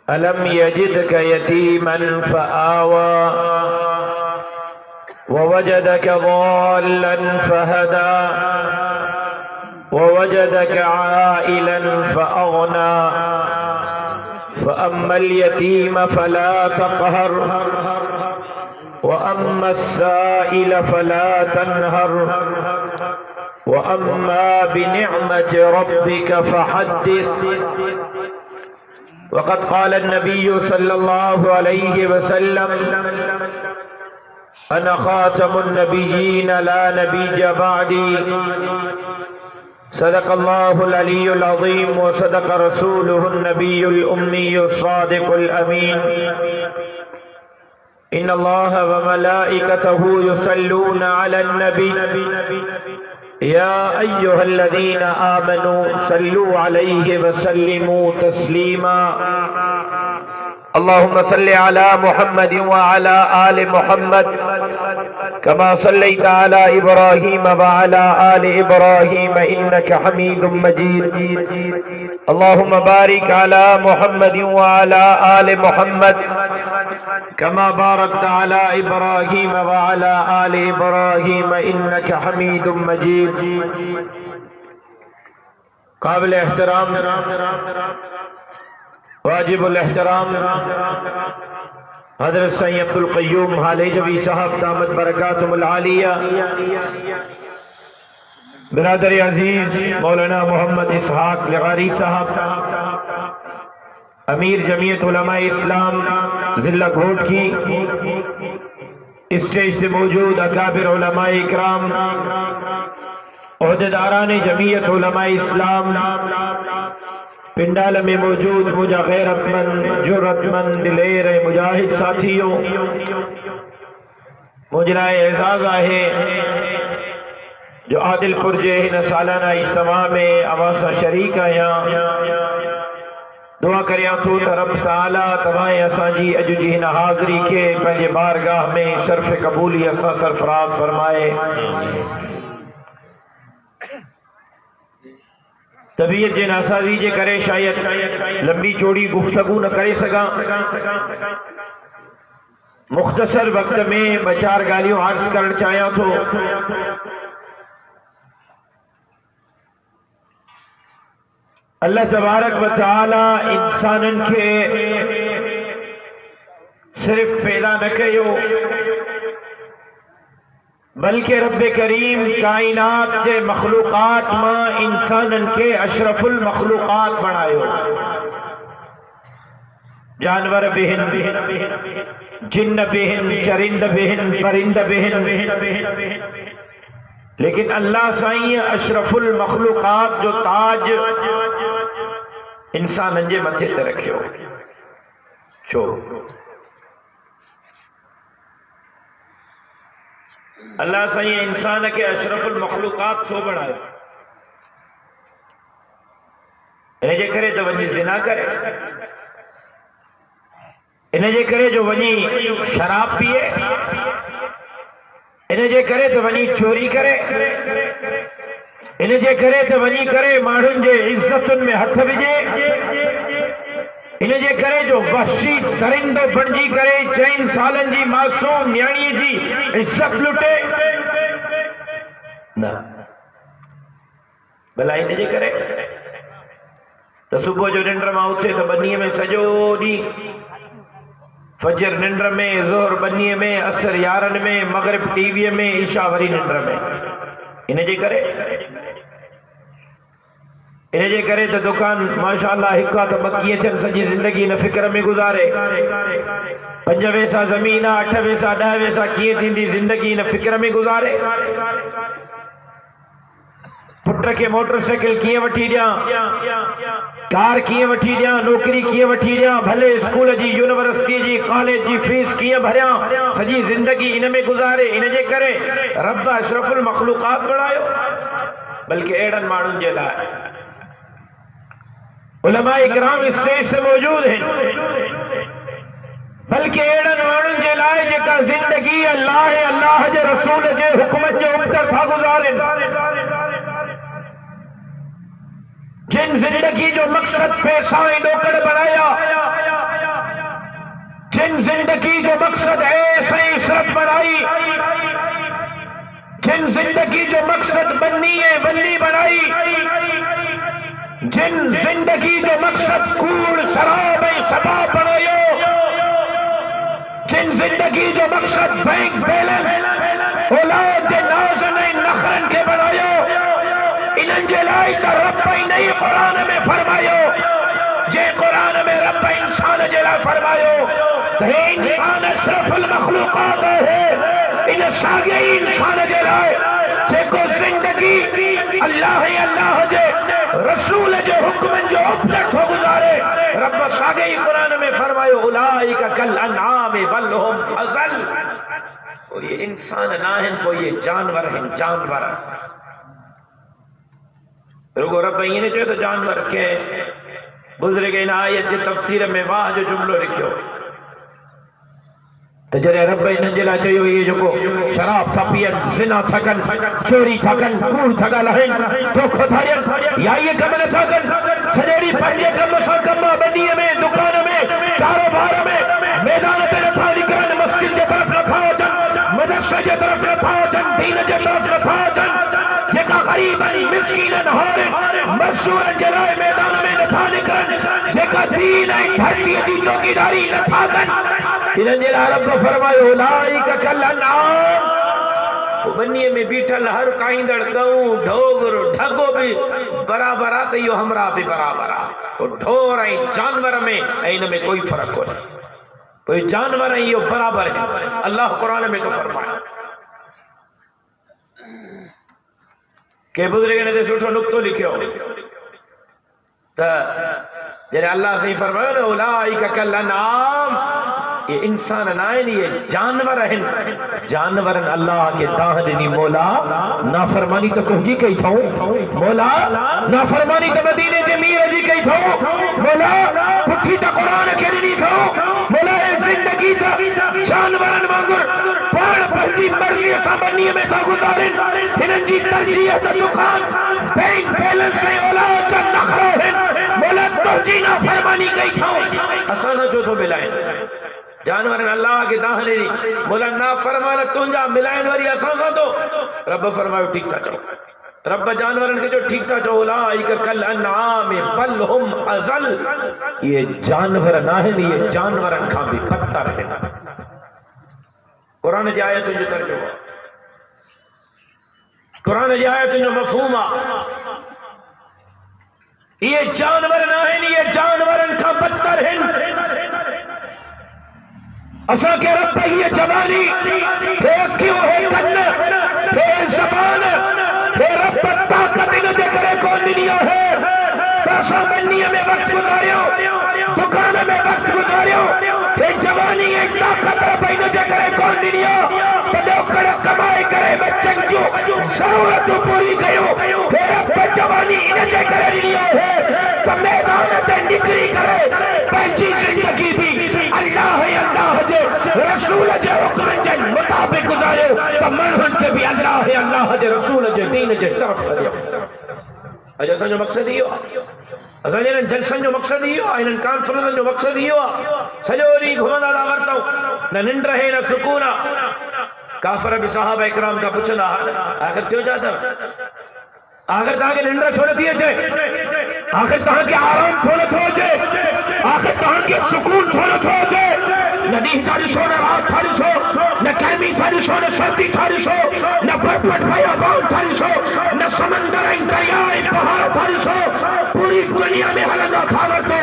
अलम यजिदक यतीमन फआवा ववजदक ज़ाल्लन फहदा ववजदक आइलन फअग़ना फअम्मल यतीम फला तक़हर वअम्मस्साइल फला तन्हर वअम्मा बिनिअमति रब्बिक फहद्दिस। वक़द क़ाल अन्नबिय्यु सल्लल्लाहु अलैहि वसल्लम अना ख़ातमुन नबिय्यीन ला नबिय्य बअदी। सदक़ल्लाहुल अलियुल अज़ीम व सदक़ रसूलुहुन नबियुल उम्मियुस सादिक़ुल अमीन। इन्नल्लाह व मलाइकतहु युसल्लूना अलन नबी या अय्युहल्लज़ीना आमनू सल्लू अलैहि व सल्लिमू तस्लीमा। अल्लाहुम्मा सल्लि अला मुहम्मदिन व अला आलि मुहम्मद कमा सल्लैता अला इब्राहीम व अला आलि इब्राहीम इन्नका हमीदुम मजीद। अल्लाहुम्मा बारिक अला मुहम्मदिन व अला आलि मुहम्मद कमा बारकता अला इब्राहीम व अला आलि इब्राहीम इन्नका हमीदुम मजीद। काबिल एहतराम वाजिबुल एहतराम हज़रत सैयद अब्दुल क़य्यूम हालेजवी साहब दामत बरकातुहुल आलिया, बिरादर अजीज मौलाना मोहम्मद इसहाक लगारी साहब, अमीर जमीयत उलमा इस्लाम जिला ghotk, स्टेज से मौजूद अकाबिर उलमा इकराम, ओहदेदारान जमीयत उलमा इस्लाम, पिंडाल में मौजूद मुझा गैरतमंद जुर्रतमंद दिलेर मुजाहिद साथियों, मुजरा एजाज आहे जो आदिलपुर जे हिन सालाना इज्तिमा में अवासा शरीक आहियां। दुआ करियां थो त रब ताला तव्हां असांजी अॼु जी हिन हाज़िरी खे पंहिंजे बारगाह में शर्फ़ क़बूली सां सरफराज़ फरमाए। तबीयत जे नासाज़ी जे करे शायद लंबी चौड़ी गुफ्तगू न करे सघां। मुख़्तसर वक़्त में ॿ चार ॻाल्हियूं अर्ज़ करणु चाहियां थो। अल्लाह तबारक व तआला इंसाननि खे सिर्फ़ पैदा न कयो, बल्कि रब करीम कायनात के मखलूक़ात मां इंसानन के अशरफुल मखलूक़ात बनायो। जानवर बेहन, जिन्न बेहन, चरिंद बेहन, परिंद बेहन, लेकिन अल्लाह साईं अशरफुल मखलूक़ात जो ताज इंसानन जे मथे ते रखियो। छो? अल्लाह साईं इंसान के अशरफुल मखलूक़ात छो बनायो? इन जे करे तो वञी ज़िना करे, इन जे करे जो वञी शराब पिए, इन जे करे तो वञी चोरी करे, इन जे करे तो वञी करे माण्हुनि जे इज्जतुनि में हथ विझे, इन जे करे जो वहशी दरिंदो बणजी करे 4 सालन जी मासूम न्याणी जी इज्जत लुटे न। भला इन जे करे तो सुबह जो निंड मां उथे तो बनीअ में सॼो ॾींहुं, फजर निंड में, ज़ोहर बनीअ में, असर यारन में, मगरिब टीवीअ में, ईशा वरी निंड में। इन जे करे तो दुकान माशाअल्लाह हिक्का तो बकीअ थियनि, सॼी ज़िंदगी न फिक्र में गुज़ारे। 5 पैसा ज़मीन, 8 पैसा, 10 पैसा कीअं थींदी ज़िंदगी न फिक्र में गुज़ारे। पुट के मोटरसाइकिल कीअं वठी ॾियां, कार कीअं वठी ॾियां, नौकरी कीअं वठी ॾियां, भले स्कूल जी, यूनिवर्सिटी जी, कॉलेज जी फीस कीअं भरियां, सॼी ज़िंदगी इन में गुज़ारे। इन जे करे रब अशरफुल मखलूक़ात बणायो। बल्कि अहिड़नि माण्हुनि जे लाइ उलमा इकराम स्टेज से मौजूद हैं, बल्कि अहिड़नि माण्हुनि जे लाइ जेका ज़िंदगी अल्लाह जे रसूल जे हुक्म जे उबतर था गुज़ारनि, जिन जिंदगी जो मकसद पैसा ऐं ॾोकड़ बनाया, जिंदगी जो मकसद ऐसे इसरत बनाई, जिन जिंदगी जो मकसद बननी है बननी बनाई, जिन जिंदगी जो मकसद कूड़ शराब शबाब बनायो, जिन जिंदगी जो मकसद बैंक बैलेंस औलाद के नाज़न नखरन के बनायो, इन्हनि जे लाइ त रब नहीं कुरान में फरमायो, जे कुरान में रब इंसान जे लाइ फरमायो त हे इंसान अशरफुल मखलूकात है, इन साॻे इंसान जे लाइ जेको जिंदगी अल्लाह जे रसूल जे हुक्मन जो उपदर थो गुज़ारे, रब साॻे ई कुरान में फरमायो उलाइका कल अनआम बल हुम अज़ल। और ये इंसान ना हैं, कोई ये जानवर हैं, जानवर। रुगो रब ये नहीं चयो तो जानवर के बुजुर्ग इन आयत जे तफसीर में वाह जो जुमलो लिखियो तो जरे रब इन्हनि जे लाइ चयो ये जो शराब था पियन, ज़िना था कन, चोरी था कन, कूड़ था ॻाल्हाइनि, धोखो था ॾियनि, या ये कम नथा कनि, सॼेड़ी पंहिंजे कम सां कम ॿनीअ में दुकान में कारोबार में मैदान ते नथा निकिरनि, मस्जिद जे तरफ़ नथा अचनि, मदरसे जे तरफ़ नथा अचनि, दीन जे तरफ़ नथा अचनि, जेका ग़रीब आहिनि, मिस्कीन आहिनि, मज़दूरनि जे लाइ मैदान में नथा निकिरनि, जेका दीन ऐं धरतीअ जी चौकीदारी नथा कनि, इन्हनि जे लाइ रब फरमायो उलाइका कल अनआम। बनीअ में बीठल हर काईंदड़ गऊं ढोगर ढगो भी बराबर आहे, त इहो हमरा भी बराबर आहे। ढोर ऐं जानवर में ऐं इन में कोई फर्क कोन्हे, कोई जानवर ऐं इहो बराबर है। अल्लाह कुरान में तो फरमाए के बुजुर्ग ने सुठो नुक्तो लिखियो त जॾहिं अल्लाह से फरमायो न उलाइका कल अनआम, ये इंसान ना है, ये जानवर हैं। जानवरन अल्लाह के दाह ॾिनी मौला, नाफरमानी तो तुझी कई थो मौला, नाफरमानी तो मदीने के मीर जी कई थो मौला, पुठी तो कुरान के ॾिनी थो मौला, जिंदगी तो जानवरन वांगुर पाण पंहिंजी मर्ज़ी सां बनीअ में था गुज़ारिन, हिननि जी तरजीह त दुकान बैंक बैलेंस ऐं औलाद जा नखरा आहिनि, मौला तुझी नाफरमानी कई थो, असां सां छो थो मिलाइनि? जानवर अल्लाह के दाह ॾिनी, मौला नाफरमान तुंहिंजा मिलाइनि वरी असां सां तो। रब फरमायो ठीकु था चओ, रब जानवरनि खे जो ठीकु था चओ उलाइका कल अनआम बल हुम अज़ल, ये जानवर न आहिनि, ये जानवरनि खां बि बदतर आहिनि। कुरान जी आयतुनि जो तर्जुमो, कुरान जी आयतुनि जो मफ़हूम आहे, ये जानवर न आहिनि, ये जानवरनि खां बदतर आहिनि। असा के रब ये जवानी हे अखियों हे कन्न हे ज़बान हे रब ताकत इन जे करे कोन ॾिनियो है, असा बनीअ में वक्त गुज़ारियो, दुकान में वक्त गुज़ारियो, हे जवानी हे ताकत रब इन जे करे कोन ॾिनियो, त ॾोकड़ कमाए करे बच्चन जो ज़रूरतूं पूरी कयो, हे रब जवानी इन जे करे ॾिनियो है त मैदान ते निकिरी करे पंहिंजी ज़िंदगी भी अल्लाह जे रसूल जे हुक्म जे मुताबिक गुज़ारियो, त माण्हुनि खे बि अल्लाह जे रसूल जे दीन जे तरफ़ सॾियो। अॼु असांजो मक़सदु इहो आहे, असांजे हिननि जलसनि जो मक़सदु इहो आहे, हिननि कॉन्फ्रेंसनि जो मक़सदु इहो आहे, सॼो ॾींहुं घुमंदा था वरितऊं, न निंड रहे न सुकून आहे। काफ़र बि सहाबा इकराम खां पुछंदा आख़िर थियो छा अथव, आख़िर तव्हांखे निंड छो नथी अचे, आख़िर तव्हांखे आराम छो नथो अचे, आख़िर तव्हांखे सुकून छो नथो अचे, न ॾींहुं था ॾिसो न राति था ॾिसो, न गर्मी था ॾिसो न सर्दी था ॾिसो, न बरफ़ बयाबान था ॾिसो, न समंदर ऐं दरिया ऐं पहाड़ था ॾिसो, पूरी दुनिया में हलंदा था वरितो।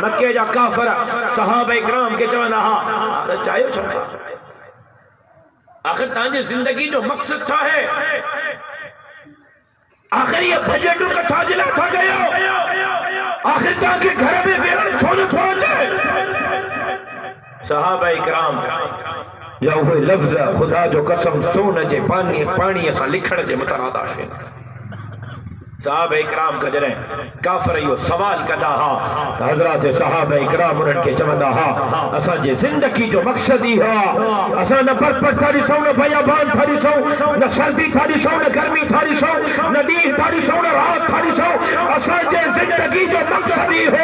मके जा काफ़र सहाबा इकराम खे चवंदा हा आख़िर चाहियो छा, आख़िर तव्हांजी ज़िंदगी जो मक़सदु छा आहे, आख़िर ये बजटूं कथा जे लाइ था कयो, आख़िर तव्हांखे घर में वेहण छो नथो अचे। सहाबा इकराम या उहे लफ़्ज़ खुदा जो कसम सोन जे पाणीअ सां लिखण जे मुतराद आहिनि। सहाबा इकराम खां जॾहिं काफ़िर इहो सवाल कंदा हा त हज़रत सहाबा इकराम उन्हनि खे चवंदा हा असांजे ज़िंदगी जो मक़सदु इहो आहे, असां न बरफ़ था ॾिसूं, न बयाबान था ॾिसूं, न सर्दी था ॾिसूं, न गर्मी था ॾिसूं, न ॾींहुं था ॾिसूं, न राति था ॾिसूं, असांजे ज़िंदगी जो मक़सदु इहो